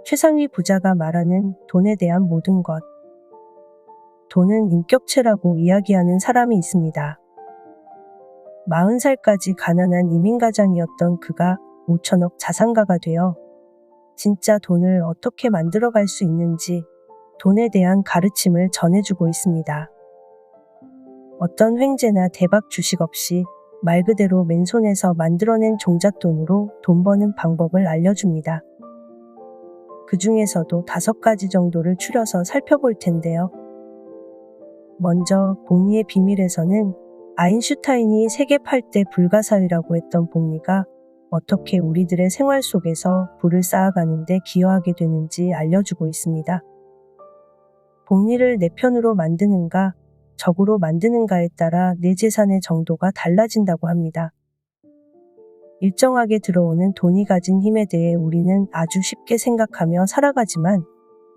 최상위 부자가 말하는 돈에 대한 모든 것. 돈은 인격체라고 이야기하는 사람이 있습니다. 40살까지 가난한 이민가장이었던 그가 5천억 자산가가 되어 진짜 돈을 어떻게 만들어갈 수 있는지 돈에 대한 가르침을 전해주고 있습니다. 어떤 횡재나 대박 주식 없이 말 그대로 맨손에서 만들어낸 종잣돈으로 돈 버는 방법을 알려줍니다. 그 중에서도 5가지 정도를 추려서 살펴볼 텐데요. 먼저 복리의 비밀에서는 아인슈타인이 세계 8대 불가사의라고 했던 복리가 어떻게 우리들의 생활 속에서 부를 쌓아가는 데 기여하게 되는지 알려주고 있습니다. 복리를 내 편으로 만드는가, 적으로 만드는가에 따라 내 재산의 정도가 달라진다고 합니다. 일정하게 들어오는 돈이 가진 힘에 대해 우리는 아주 쉽게 생각하며 살아가지만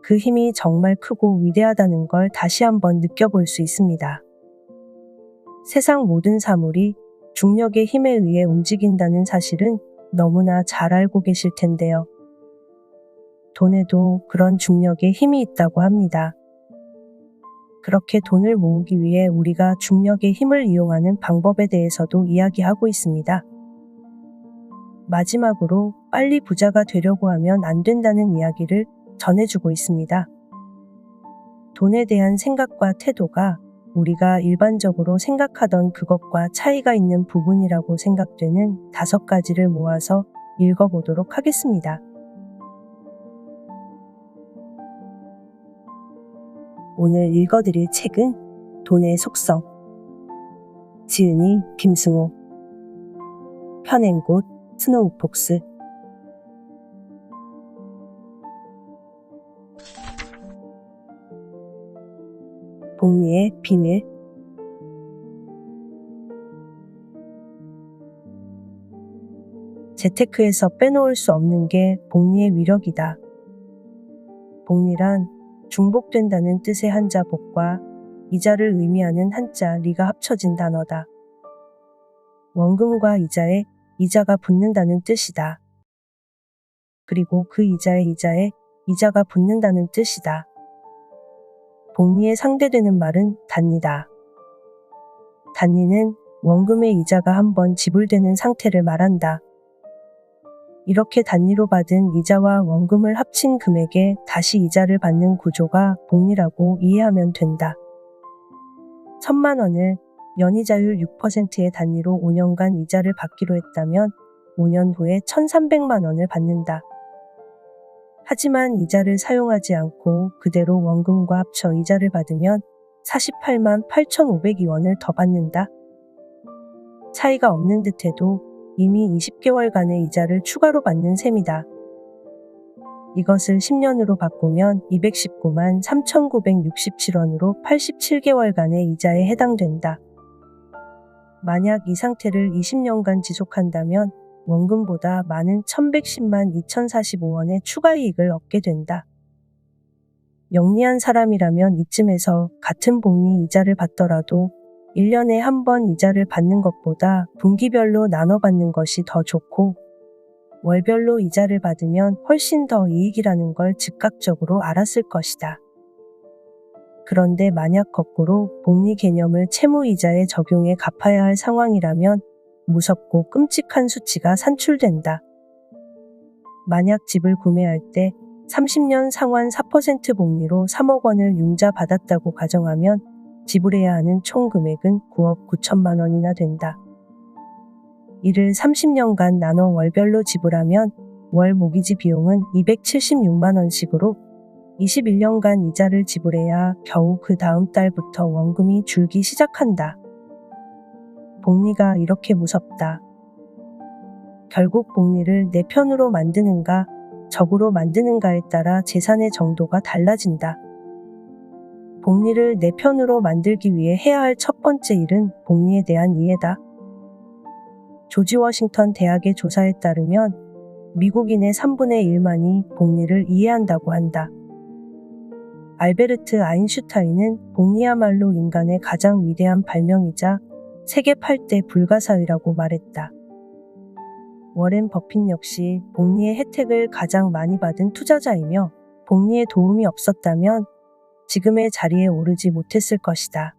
그 힘이 정말 크고 위대하다는 걸 다시 한번 느껴볼 수 있습니다. 세상 모든 사물이 중력의 힘에 의해 움직인다는 사실은 너무나 잘 알고 계실 텐데요. 돈에도 그런 중력의 힘이 있다고 합니다. 그렇게 돈을 모으기 위해 우리가 중력의 힘을 이용하는 방법에 대해서도 이야기하고 있습니다. 마지막으로 빨리 부자가 되려고 하면 안 된다는 이야기를 전해주고 있습니다. 돈에 대한 생각과 태도가 우리가 일반적으로 생각하던 그것과 차이가 있는 부분이라고 생각되는 5가지를 모아서 읽어보도록 하겠습니다. 오늘 읽어드릴 책은 돈의 속성. 지은이 김승호. 펴낸 곳 스노우폭스. 복리의 비밀. 재테크에서 빼놓을 수 없는 게 복리의 위력이다. 복리란 중복된다는 뜻의 한자 복과 이자를 의미하는 한자 리가 합쳐진 단어다. 원금과 이자에 이자가 붙는다는 뜻이다. 그리고 그 이자에 이자가 붙는다는 뜻이다. 복리에 상대되는 말은 단리다. 단리는 원금의 이자가 한번 지불되는 상태를 말한다. 이렇게 단리로 받은 이자와 원금을 합친 금액에 다시 이자를 받는 구조가 복리라고 이해하면 된다. 1,000만 원을 연이자율 6%의 단리로 5년간 이자를 받기로 했다면 5년 후에 1,300만 원을 받는다. 하지만 이자를 사용하지 않고 그대로 원금과 합쳐 이자를 받으면 48만 8,502원을 더 받는다. 차이가 없는 듯해도 이미 20개월간의 이자를 추가로 받는 셈이다. 이것을 10년으로 바꾸면 219만 3,967원으로 87개월간의 이자에 해당된다. 만약 이 상태를 20년간 지속한다면 원금보다 많은 1,110만 2,045원의 추가 이익을 얻게 된다. 영리한 사람이라면 이쯤에서 같은 복리 이자를 받더라도 1년에 한 번 이자를 받는 것보다 분기별로 나눠 받는 것이 더 좋고 월별로 이자를 받으면 훨씬 더 이익이라는 걸 즉각적으로 알았을 것이다. 그런데 만약 거꾸로 복리 개념을 채무이자에 적용해 갚아야 할 상황이라면 무섭고 끔찍한 수치가 산출된다. 만약 집을 구매할 때 30년 상환 4% 복리로 3억 원을 융자 받았다고 가정하면 지불해야 하는 총 금액은 9억 9천만 원이나 된다. 이를 30년간 나눠 월별로 지불하면 월 모기지 비용은 276만 원씩으로 21년간 이자를 지불해야 겨우 그 다음 달부터 원금이 줄기 시작한다. 복리가 이렇게 무섭다. 결국 복리를 내 편으로 만드는가, 적으로 만드는가에 따라 재산의 정도가 달라진다. 복리를 내 편으로 만들기 위해 해야 할 첫 번째 일은 복리에 대한 이해다. 조지 워싱턴 대학의 조사에 따르면 미국인의 3분의 1만이 복리를 이해한다고 한다. 알베르트 아인슈타인은 복리야말로 인간의 가장 위대한 발명이자 세계 8대 불가사의라고 말했다. 워렌 버핏 역시 복리의 혜택을 가장 많이 받은 투자자이며 복리의 도움이 없었다면 지금의 자리에 오르지 못했을 것이다.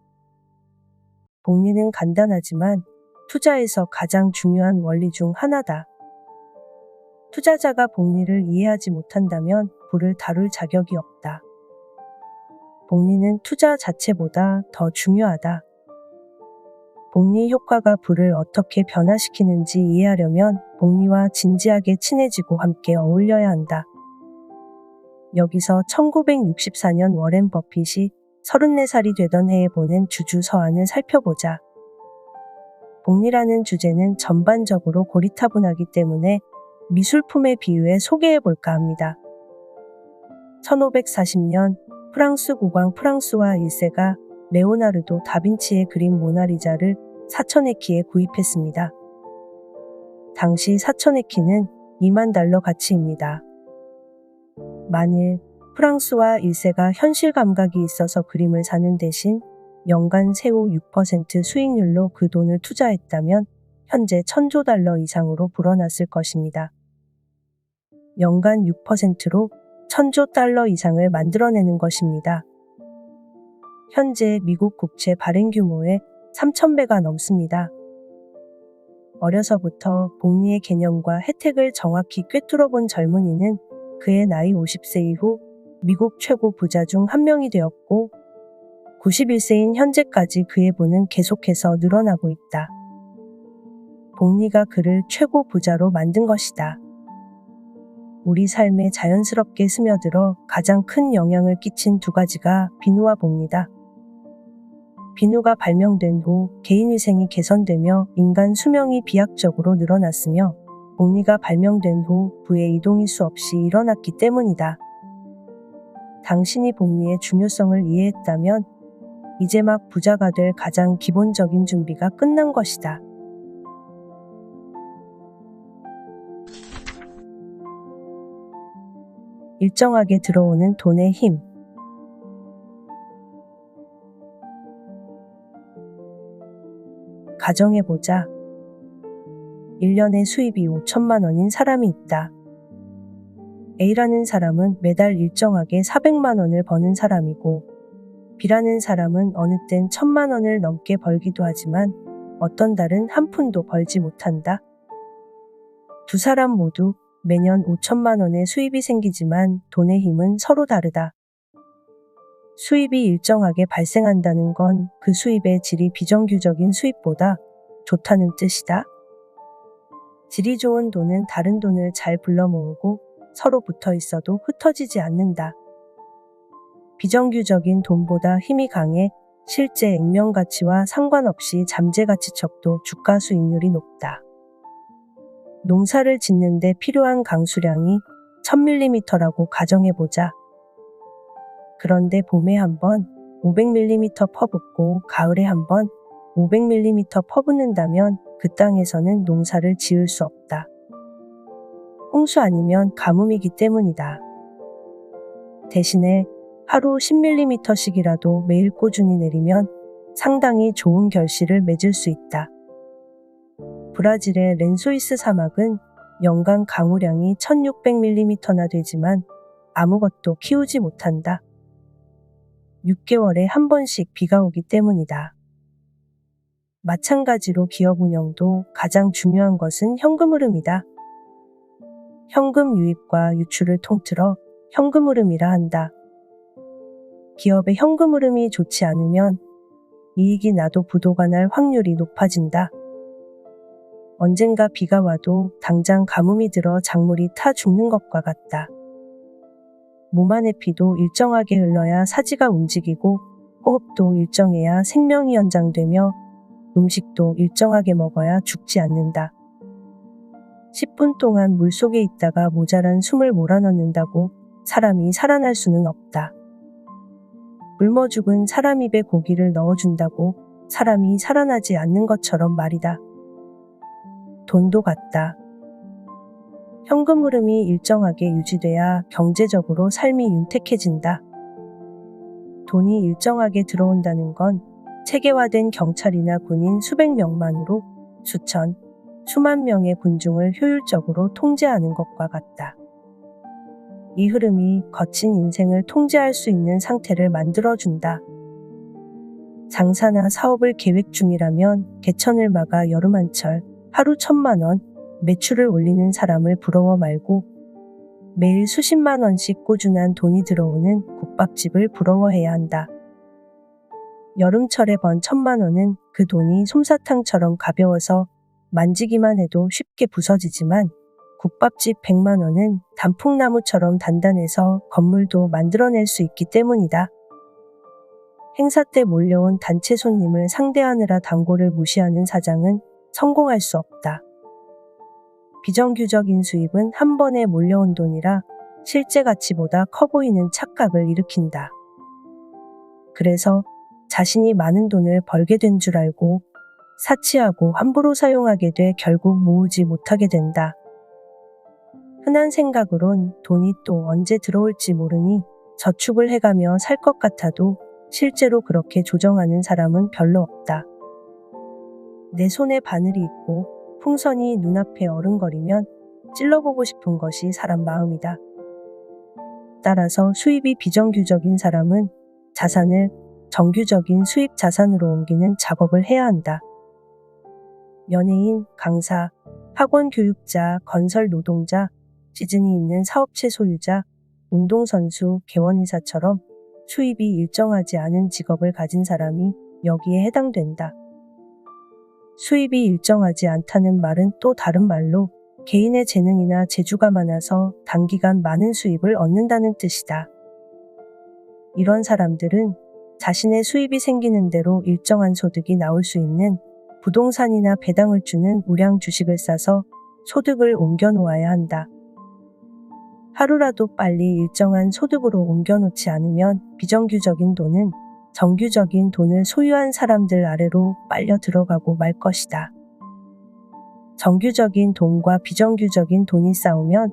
복리는 간단하지만 투자에서 가장 중요한 원리 중 하나다. 투자자가 복리를 이해하지 못한다면 부를 다룰 자격이 없다. 복리는 투자 자체보다 더 중요하다. 복리 효과가 부를 어떻게 변화시키는지 이해하려면 복리와 진지하게 친해지고 함께 어울려야 한다. 여기서 1964년 워렌 버핏이 34살이 되던 해에 보낸 주주 서한을 살펴보자. 복리라는 주제는 전반적으로 고리타분하기 때문에 미술품에 비유해 소개해볼까 합니다. 1540년 프랑스 국왕 프랑스와 1세가 레오나르도 다빈치의 그림 모나리자를 4,000에키에 구입했습니다. 당시 4,000에키는 2만 달러 가치입니다. 만일 프랑스와 1세가 현실 감각이 있어서 그림을 사는 대신 연간 세후 6% 수익률로 그 돈을 투자했다면 현재 1,000조 달러 이상으로 불어났을 것입니다. 연간 6%로 1,000조 달러 이상을 만들어내는 것입니다. 현재 미국 국채 발행 규모의 3,000배가 넘습니다. 어려서부터 복리의 개념과 혜택을 정확히 꿰뚫어 본 젊은이는 그의 나이 50세 이후 미국 최고 부자 중 한 명이 되었고 91세인 현재까지 그의 부는 계속해서 늘어나고 있다. 복리가 그를 최고 부자로 만든 것이다. 우리 삶에 자연스럽게 스며들어 가장 큰 영향을 끼친 두 가지가 비누와 복리다. 비누가 발명된 후 개인위생이 개선되며 인간 수명이 비약적으로 늘어났으며 복리가 발명된 후 부의 이동이 수없이 일어났기 때문이다. 당신이 복리의 중요성을 이해했다면 이제 막 부자가 될 가장 기본적인 준비가 끝난 것이다. 일정하게 들어오는 돈의 힘. 가정해보자. 1년에 수입이 5천만 원인 사람이 있다. A라는 사람은 매달 일정하게 400만 원을 버는 사람이고 B라는 사람은 어느 땐 1,000만 원을 넘게 벌기도 하지만 어떤 달은 한 푼도 벌지 못한다. 두 사람 모두 매년 5천만 원의 수입이 생기지만 돈의 힘은 서로 다르다. 수입이 일정하게 발생한다는 건 그 수입의 질이 비정규적인 수입보다 좋다는 뜻이다. 질이 좋은 돈은 다른 돈을 잘 불러 모으고 서로 붙어 있어도 흩어지지 않는다. 비정규적인 돈보다 힘이 강해 실제 액면 가치와 상관없이 잠재 가치척도 주가 수익률이 높다. 농사를 짓는데 필요한 강수량이 1000mm라고 가정해보자. 그런데 봄에 한번 500mm 퍼붓고 가을에 한번 500mm 퍼붓는다면 그 땅에서는 농사를 지을 수 없다. 홍수 아니면 가뭄이기 때문이다. 대신에 하루 10mm씩이라도 매일 꾸준히 내리면 상당히 좋은 결실을 맺을 수 있다. 브라질의 렌소이스 사막은 연간 강우량이 1600mm나 되지만 아무것도 키우지 못한다. 6개월에 한 번씩 비가 오기 때문이다. 마찬가지로 기업 운영도 가장 중요한 것은 현금 흐름이다. 현금 유입과 유출을 통틀어 현금 흐름이라 한다. 기업의 현금 흐름이 좋지 않으면 이익이 나도 부도가 날 확률이 높아진다. 언젠가 비가 와도 당장 가뭄이 들어 작물이 타 죽는 것과 같다. 몸 안의 피도 일정하게 흘러야 사지가 움직이고 호흡도 일정해야 생명이 연장되며 음식도 일정하게 먹어야 죽지 않는다. 10분 동안 물속에 있다가 모자란 숨을 몰아넣는다고 사람이 살아날 수는 없다. 굶어 죽은 사람 입에 고기를 넣어준다고 사람이 살아나지 않는 것처럼 말이다. 돈도 같다. 현금 흐름이 일정하게 유지돼야 경제적으로 삶이 윤택해진다. 돈이 일정하게 들어온다는 건 체계화된 경찰이나 군인 수백 명만으로 수천, 수만 명의 군중을 효율적으로 통제하는 것과 같다. 이 흐름이 거친 인생을 통제할 수 있는 상태를 만들어준다. 장사나 사업을 계획 중이라면 개천을 막아 여름 한철 하루 1,000만 원 매출을 올리는 사람을 부러워 말고 매일 수십만 원씩 꾸준한 돈이 들어오는 국밥집을 부러워해야 한다. 여름철에 번 1,000만 원은 그 돈이 솜사탕처럼 가벼워서 만지기만 해도 쉽게 부서지지만 국밥집 100만 원은 단풍나무처럼 단단해서 건물도 만들어낼 수 있기 때문이다. 행사 때 몰려온 단체 손님을 상대하느라 단골을 무시하는 사장은 성공할 수 없다. 비정규적인 수입은 한 번에 몰려온 돈이라 실제 가치보다 커 보이는 착각을 일으킨다. 그래서 자신이 많은 돈을 벌게 된 줄 알고 사치하고 함부로 사용하게 돼 결국 모으지 못하게 된다. 흔한 생각으론 돈이 또 언제 들어올지 모르니 저축을 해가며 살 것 같아도 실제로 그렇게 조정하는 사람은 별로 없다. 내 손에 바늘이 있고 풍선이 눈앞에 어른거리면 찔러보고 싶은 것이 사람 마음이다. 따라서 수입이 비정규적인 사람은 자산을 정규적인 수입 자산으로 옮기는 작업을 해야 한다. 연예인, 강사, 학원 교육자, 건설 노동자, 시즌이 있는 사업체 소유자, 운동선수, 개원이사처럼 수입이 일정하지 않은 직업을 가진 사람이 여기에 해당된다. 수입이 일정하지 않다는 말은 또 다른 말로 개인의 재능이나 재주가 많아서 단기간 많은 수입을 얻는다는 뜻이다. 이런 사람들은 자신의 수입이 생기는 대로 일정한 소득이 나올 수 있는 부동산이나 배당을 주는 우량 주식을 사서 소득을 옮겨 놓아야 한다. 하루라도 빨리 일정한 소득으로 옮겨 놓지 않으면 비정규적인 돈은 정규적인 돈을 소유한 사람들 아래로 빨려 들어가고 말 것이다. 정규적인 돈과 비정규적인 돈이 싸우면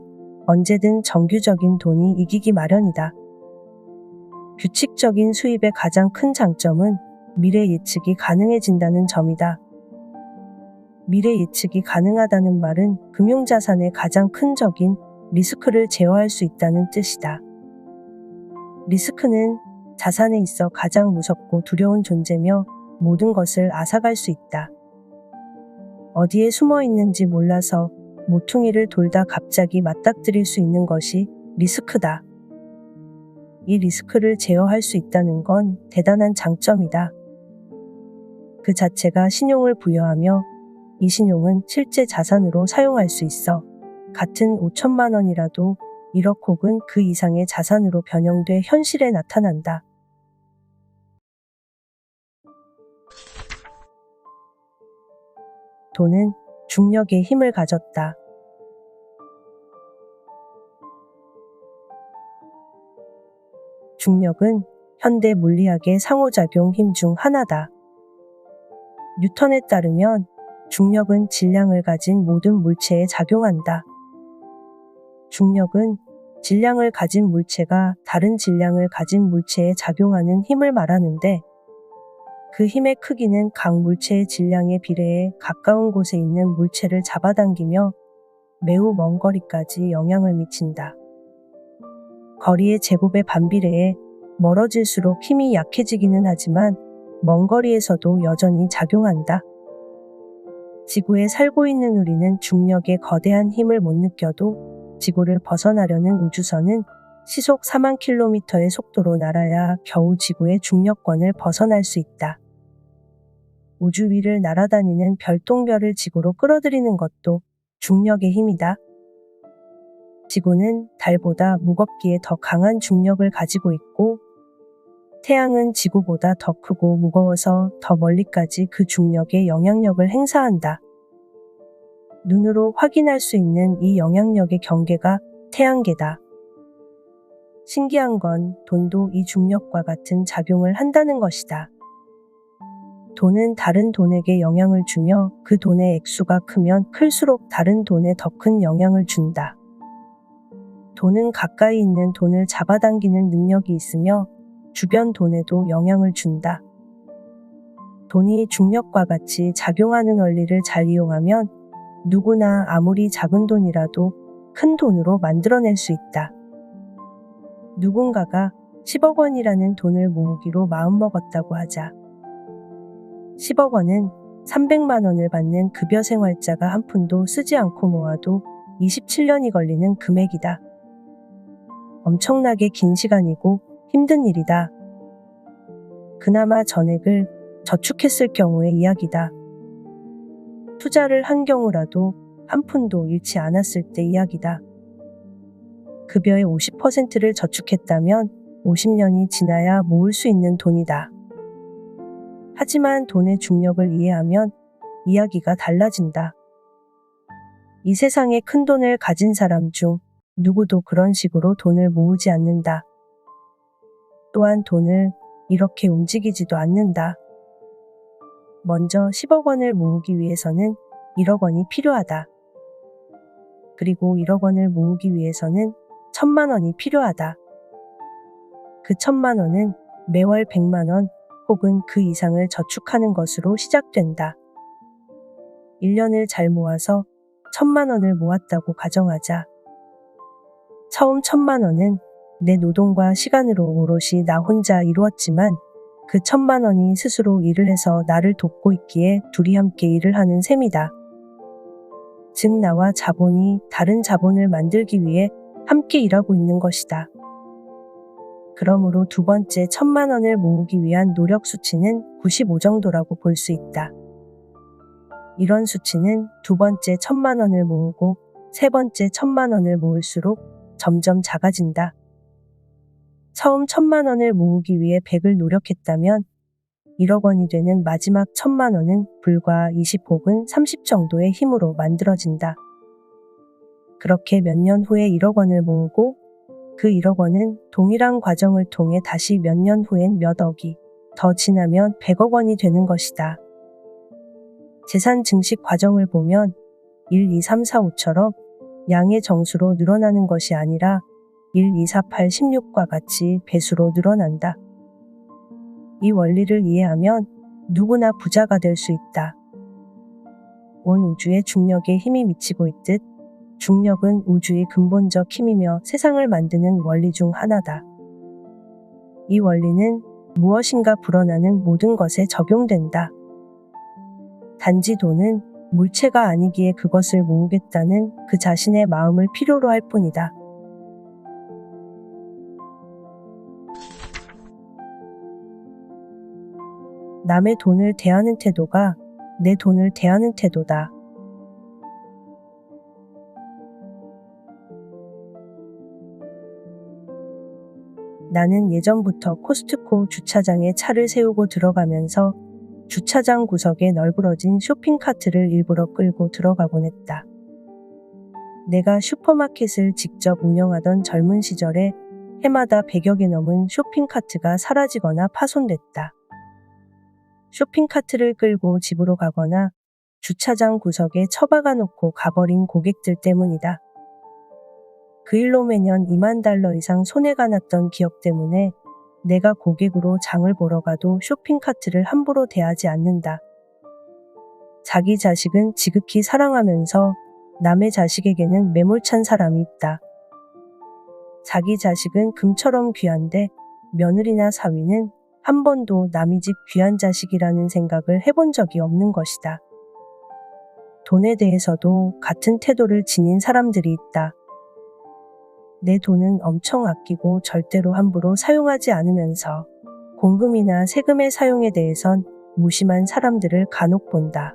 언제든 정규적인 돈이 이기기 마련이다. 규칙적인 수입의 가장 큰 장점은 미래 예측이 가능해진다는 점이다. 미래 예측이 가능하다는 말은 금융자산의 가장 큰 적인 리스크를 제어할 수 있다는 뜻이다. 리스크는 자산에 있어 가장 무섭고 두려운 존재며 모든 것을 앗아갈 수 있다. 어디에 숨어 있는지 몰라서 모퉁이를 돌다 갑자기 맞닥뜨릴 수 있는 것이 리스크다. 이 리스크를 제어할 수 있다는 건 대단한 장점이다. 그 자체가 신용을 부여하며 이 신용은 실제 자산으로 사용할 수 있어 같은 5,000만 원이라도 1억 혹은 그 이상의 자산으로 변형돼 현실에 나타난다. 돈은 중력의 힘을 가졌다. 중력은 현대 물리학의 상호작용 힘 중 하나다. 뉴턴에 따르면 중력은 질량을 가진 모든 물체에 작용한다. 중력은 질량을 가진 물체가 다른 질량을 가진 물체에 작용하는 힘을 말하는데 그 힘의 크기는 각 물체의 질량에 비례해 가까운 곳에 있는 물체를 잡아당기며 매우 먼 거리까지 영향을 미친다. 거리의 제곱에 반비례해 멀어질수록 힘이 약해지기는 하지만 먼 거리에서도 여전히 작용한다. 지구에 살고 있는 우리는 중력의 거대한 힘을 못 느껴도 지구를 벗어나려는 우주선은 시속 4만 킬로미터의 속도로 날아야 겨우 지구의 중력권을 벗어날 수 있다. 우주 위를 날아다니는 별똥별을 지구로 끌어들이는 것도 중력의 힘이다. 지구는 달보다 무겁기에 더 강한 중력을 가지고 있고 태양은 지구보다 더 크고 무거워서 더 멀리까지 그 중력의 영향력을 행사한다. 눈으로 확인할 수 있는 이 영향력의 경계가 태양계다. 신기한 건 돈도 이 중력과 같은 작용을 한다는 것이다. 돈은 다른 돈에게 영향을 주며 그 돈의 액수가 크면 클수록 다른 돈에 더 큰 영향을 준다. 돈은 가까이 있는 돈을 잡아당기는 능력이 있으며 주변 돈에도 영향을 준다. 돈이 중력과 같이 작용하는 원리를 잘 이용하면 누구나 아무리 작은 돈이라도 큰 돈으로 만들어낼 수 있다. 누군가가 10억 원이라는 돈을 모으기로 마음먹었다고 하자. 10억 원은 300만 원을 받는 급여 생활자가 한 푼도 쓰지 않고 모아도 27년이 걸리는 금액이다. 엄청나게 긴 시간이고 힘든 일이다. 그나마 전액을 저축했을 경우의 이야기다. 투자를 한 경우라도 한 푼도 잃지 않았을 때 이야기다. 급여의 50%를 저축했다면 50년이 지나야 모을 수 있는 돈이다. 하지만 돈의 중력을 이해하면 이야기가 달라진다. 이 세상에 큰 돈을 가진 사람 중 누구도 그런 식으로 돈을 모으지 않는다. 또한 돈을 이렇게 움직이지도 않는다. 먼저 10억 원을 모으기 위해서는 1억 원이 필요하다. 그리고 1억 원을 모으기 위해서는 1,000만 원이 필요하다. 그 1,000만 원은 매월 100만 원 혹은 그 이상을 저축하는 것으로 시작된다. 1년을 잘 모아서 1,000만 원을 모았다고 가정하자. 처음 1,000만 원은 내 노동과 시간으로 오롯이 나 혼자 이루었지만 그 1,000만 원이 스스로 일을 해서 나를 돕고 있기에 둘이 함께 일을 하는 셈이다. 즉 나와 자본이 다른 자본을 만들기 위해 함께 일하고 있는 것이다. 그러므로 두 번째 1,000만 원을 모으기 위한 노력 수치는 95 정도라고 볼 수 있다. 이런 수치는 두 번째 1,000만 원을 모으고 세 번째 1,000만 원을 모을수록 점점 작아진다. 처음 1,000만 원을 모으기 위해 100을 노력했다면 1억 원이 되는 마지막 1,000만 원은 불과 20 혹은 30 정도의 힘으로 만들어진다. 그렇게 몇 년 후에 1억 원을 모으고 그 1억 원은 동일한 과정을 통해 다시 몇 년 후엔 몇 억이, 더 지나면 100억 원이 되는 것이다. 재산 증식 과정을 보면 1, 2, 3, 4, 5처럼 양의 정수로 늘어나는 것이 아니라 1, 2, 4, 8, 16과 같이 배수로 늘어난다. 이 원리를 이해하면 누구나 부자가 될 수 있다. 온 우주에 중력의 힘이 미치고 있듯 중력은 우주의 근본적 힘이며 세상을 만드는 원리 중 하나다. 이 원리는 무엇인가 불어나는 모든 것에 적용된다. 단지 돈은 물체가 아니기에 그것을 모으겠다는 그 자신의 마음을 필요로 할 뿐이다. 남의 돈을 대하는 태도가 내 돈을 대하는 태도다. 나는 예전부터 코스트코 주차장에 차를 세우고 들어가면서 주차장 구석에 널브러진 쇼핑카트를 일부러 끌고 들어가곤 했다. 내가 슈퍼마켓을 직접 운영하던 젊은 시절에 해마다 100여 개 넘은 쇼핑카트가 사라지거나 파손됐다. 쇼핑카트를 끌고 집으로 가거나 주차장 구석에 처박아 놓고 가버린 고객들 때문이다. 그 일로 매년 2만 달러 이상 손해가 났던 기업 때문에 내가 고객으로 장을 보러 가도 쇼핑카트를 함부로 대하지 않는다. 자기 자식은 지극히 사랑하면서 남의 자식에게는 매몰찬 사람이 있다. 자기 자식은 금처럼 귀한데 며느리나 사위는 한 번도 남의 집 귀한 자식이라는 생각을 해본 적이 없는 것이다. 돈에 대해서도 같은 태도를 지닌 사람들이 있다. 내 돈은 엄청 아끼고 절대로 함부로 사용하지 않으면서 공금이나 세금의 사용에 대해선 무심한 사람들을 간혹 본다.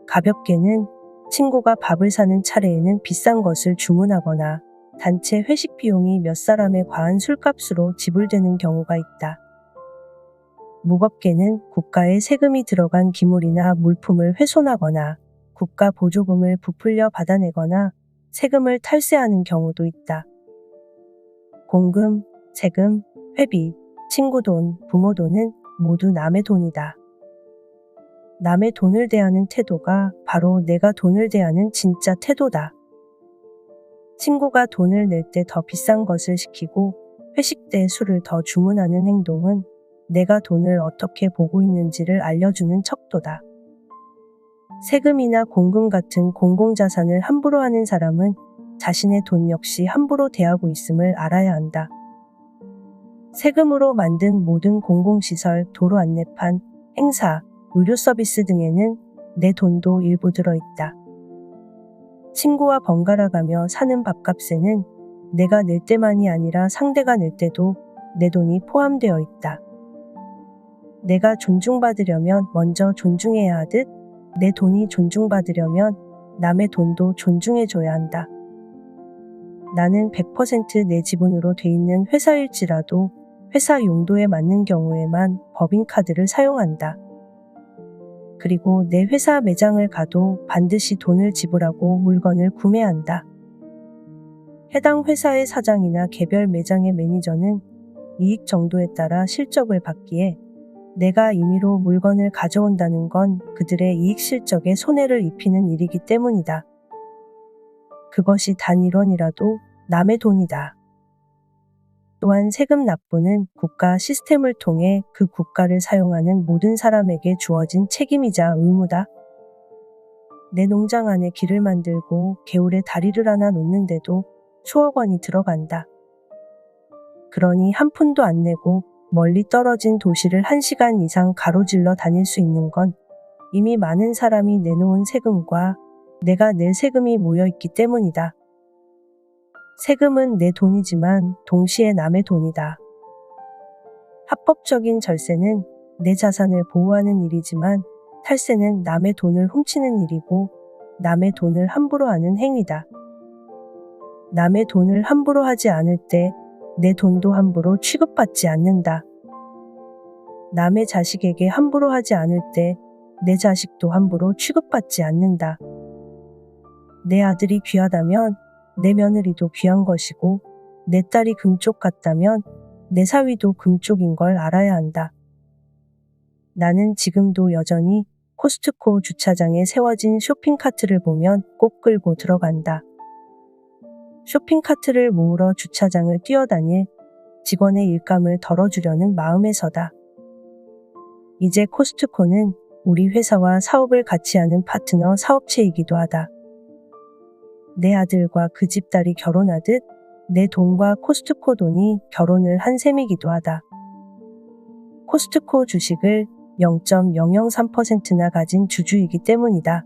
가볍게는 친구가 밥을 사는 차례에는 비싼 것을 주문하거나 단체 회식 비용이 몇 사람의 과한 술값으로 지불되는 경우가 있다. 무겁게는 국가의 세금이 들어간 기물이나 물품을 훼손하거나 국가 보조금을 부풀려 받아내거나 세금을 탈세하는 경우도 있다. 공금, 세금, 회비, 친구 돈, 부모 돈은 모두 남의 돈이다. 남의 돈을 대하는 태도가 바로 내가 돈을 대하는 진짜 태도다. 친구가 돈을 낼 때 더 비싼 것을 시키고 회식 때 술을 더 주문하는 행동은 내가 돈을 어떻게 보고 있는지를 알려주는 척도다. 세금이나 공금 같은 공공자산을 함부로 하는 사람은 자신의 돈 역시 함부로 대하고 있음을 알아야 한다. 세금으로 만든 모든 공공시설, 도로 안내판, 행사, 의료 서비스 등에는 내 돈도 일부 들어있다. 친구와 번갈아 가며 사는 밥값에는 내가 낼 때만이 아니라 상대가 낼 때도 내 돈이 포함되어 있다. 내가 존중받으려면 먼저 존중해야 하듯 내 돈이 존중받으려면 남의 돈도 존중해줘야 한다. 나는 100% 내 지분으로 돼 있는 회사일지라도 회사 용도에 맞는 경우에만 법인카드를 사용한다. 그리고 내 회사 매장을 가도 반드시 돈을 지불하고 물건을 구매한다. 해당 회사의 사장이나 개별 매장의 매니저는 이익 정도에 따라 실적을 받기에 내가 임의로 물건을 가져온다는 건 그들의 이익 실적에 손해를 입히는 일이기 때문이다. 그것이 단 1원이라도 남의 돈이다. 또한 세금 납부는 국가 시스템을 통해 그 국가를 사용하는 모든 사람에게 주어진 책임이자 의무다. 내 농장 안에 길을 만들고 개울에 다리를 하나 놓는데도 수억 원이 들어간다. 그러니 한 푼도 안 내고 멀리 떨어진 도시를 1시간 이상 가로질러 다닐 수 있는 건 이미 많은 사람이 내놓은 세금과 내가 낼 세금이 모여있기 때문이다. 세금은 내 돈이지만 동시에 남의 돈이다. 합법적인 절세는 내 자산을 보호하는 일이지만 탈세는 남의 돈을 훔치는 일이고 남의 돈을 함부로 하는 행위다. 남의 돈을 함부로 하지 않을 때 내 돈도 함부로 취급받지 않는다. 남의 자식에게 함부로 하지 않을 때 내 자식도 함부로 취급받지 않는다. 내 아들이 귀하다면 내 며느리도 귀한 것이고 내 딸이 금쪽 같다면 내 사위도 금쪽인 걸 알아야 한다. 나는 지금도 여전히 코스트코 주차장에 세워진 쇼핑카트를 보면 꼭 끌고 들어간다. 쇼핑카트를 모으러 주차장을 뛰어다닐 직원의 일감을 덜어주려는 마음에서다. 이제 코스트코는 우리 회사와 사업을 같이 하는 파트너 사업체이기도 하다. 내 아들과 그 집 딸이 결혼하듯 내 돈과 코스트코 돈이 결혼을 한 셈이기도 하다. 코스트코 주식을 0.003%나 가진 주주이기 때문이다.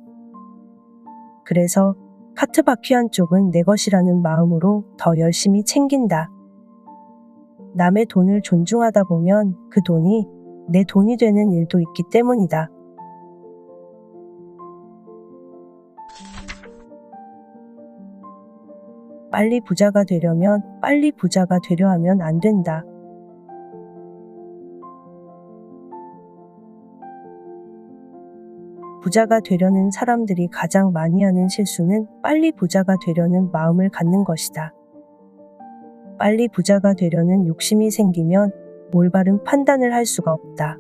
그래서 카트 바퀴 한쪽은 내 것이라는 마음으로 더 열심히 챙긴다. 남의 돈을 존중하다 보면 그 돈이 내 돈이 되는 일도 있기 때문이다. 빨리 부자가 되려면 빨리 부자가 되려 하면 안 된다. 부자가 되려는 사람들이 가장 많이 하는 실수는 빨리 부자가 되려는 마음을 갖는 것이다. 빨리 부자가 되려는 욕심이 생기면 올바른 판단을 할 수가 없다.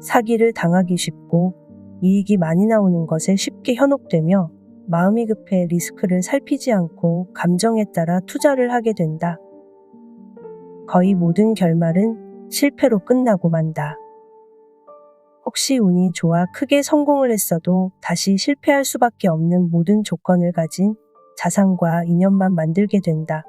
사기를 당하기 쉽고 이익이 많이 나오는 것에 쉽게 현혹되며 마음이 급해 리스크를 살피지 않고 감정에 따라 투자를 하게 된다. 거의 모든 결말은 실패로 끝나고 만다. 혹시 운이 좋아 크게 성공을 했어도 다시 실패할 수밖에 없는 모든 조건을 가진 자산과 인연만 만들게 된다.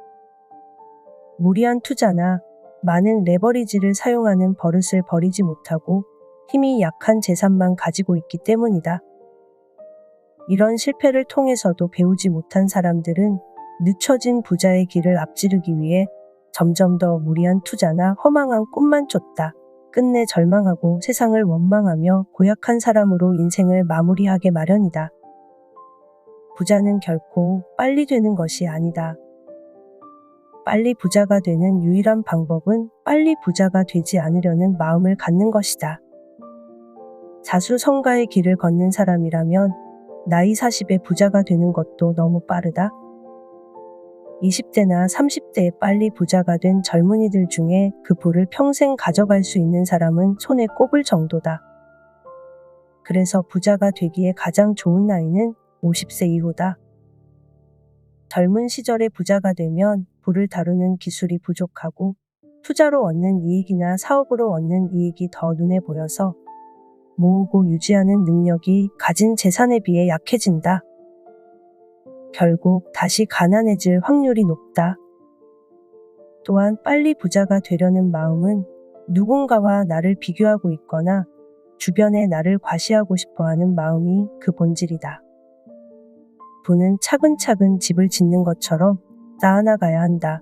무리한 투자나 많은 레버리지를 사용하는 버릇을 버리지 못하고 힘이 약한 재산만 가지고 있기 때문이다. 이런 실패를 통해서도 배우지 못한 사람들은 늦춰진 부자의 길을 앞지르기 위해 점점 더 무리한 투자나 허망한 꿈만 쫓다. 끝내 절망하고 세상을 원망하며 고약한 사람으로 인생을 마무리하게 마련이다. 부자는 결코 빨리 되는 것이 아니다. 빨리 부자가 되는 유일한 방법은 빨리 부자가 되지 않으려는 마음을 갖는 것이다. 자수성가의 길을 걷는 사람이라면 나이 40에 부자가 되는 것도 너무 빠르다. 20대나 30대에 빨리 부자가 된 젊은이들 중에 그 부를 평생 가져갈 수 있는 사람은 손에 꼽을 정도다. 그래서 부자가 되기에 가장 좋은 나이는 50세 이후다. 젊은 시절에 부자가 되면 부를 다루는 기술이 부족하고 투자로 얻는 이익이나 사업으로 얻는 이익이 더 눈에 보여서 모으고 유지하는 능력이 가진 재산에 비해 약해진다. 결국 다시 가난해질 확률이 높다. 또한 빨리 부자가 되려는 마음은 누군가와 나를 비교하고 있거나 주변에 나를 과시하고 싶어하는 마음이 그 본질이다. 부는 차근차근 집을 짓는 것처럼 쌓아나가야 한다.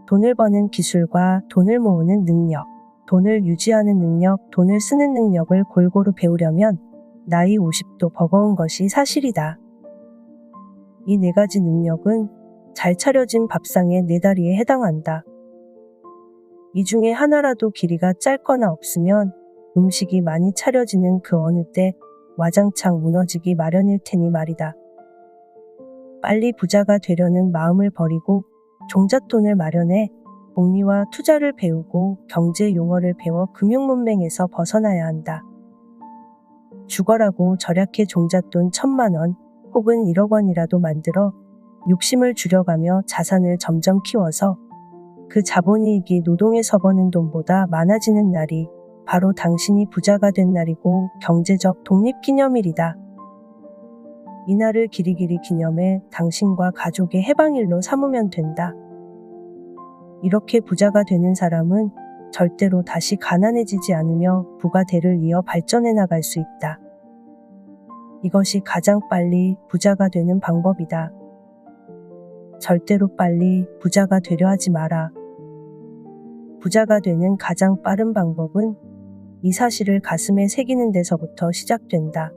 돈을 버는 기술과 돈을 모으는 능력, 돈을 유지하는 능력, 돈을 쓰는 능력을 골고루 배우려면 나이 50도 버거운 것이 사실이다. 이 네 가지 능력은 잘 차려진 밥상의 네 다리에 해당한다. 이 중에 하나라도 길이가 짧거나 없으면 음식이 많이 차려지는 그 어느 때 와장창 무너지기 마련일 테니 말이다. 빨리 부자가 되려는 마음을 버리고 종잣돈을 마련해 복리와 투자를 배우고 경제 용어를 배워 금융문맹에서 벗어나야 한다. 죽어라고 절약해 종잣돈 1,000만 원 혹은 1억 원이라도 만들어 욕심을 줄여가며 자산을 점점 키워서 그 자본이익이 노동에서 버는 돈보다 많아지는 날이 바로 당신이 부자가 된 날이고 경제적 독립기념일이다. 이 날을 길이길이 기념해 당신과 가족의 해방일로 삼으면 된다. 이렇게 부자가 되는 사람은 절대로 다시 가난해지지 않으며 부가 대를 이어 발전해 나갈 수 있다. 이것이 가장 빨리 부자가 되는 방법이다. 절대로 빨리 부자가 되려 하지 마라. 부자가 되는 가장 빠른 방법은 이 사실을 가슴에 새기는 데서부터 시작된다.